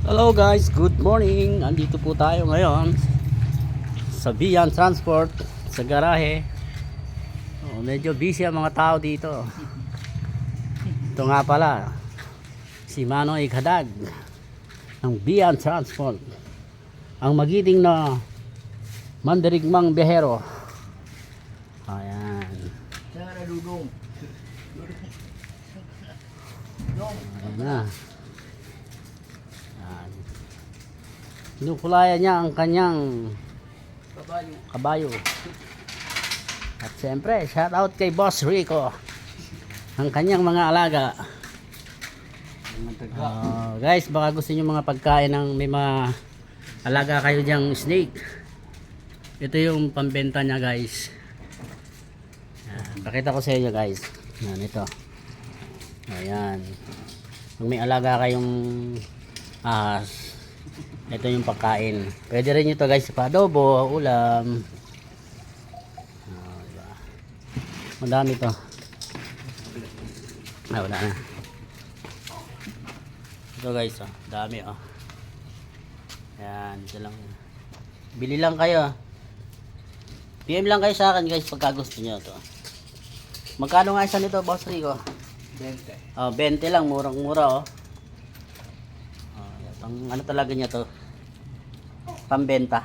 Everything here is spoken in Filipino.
Hello guys, good morning. Andito po tayo ngayon sa Bian Transport sa garahe. Medyo busy ang mga tao dito. Ito nga pala si Manoy Kadag ng Bian Transport, ang magiting na mandirigmang biyahero. Ayan. Ayan na. Pinupulayan niya ang kanyang kabayo. At siyempre, shout out kay Boss Rico, ang kanyang mga alaga. Guys, baka gusto niyo mga pagkain ng may mga alaga kayo diyang snake. Ito yung pambenta niya guys. Pakita ko sa inyo guys. Yan, ito. Ayan. Kung may alaga kayong ahas, ito yung pagkain. Pwede rin ito guys sa adobo, ulam. Diba? Madami to. Wala na. Ito guys, dami Yan, ito lang. Bili lang kayo. PM lang kayo sa akin guys pagka gusto nyo to. Magkano nga isa nito, Boss Rico? 20. 20 lang, murang-mura ano talaga niya to, pambenta.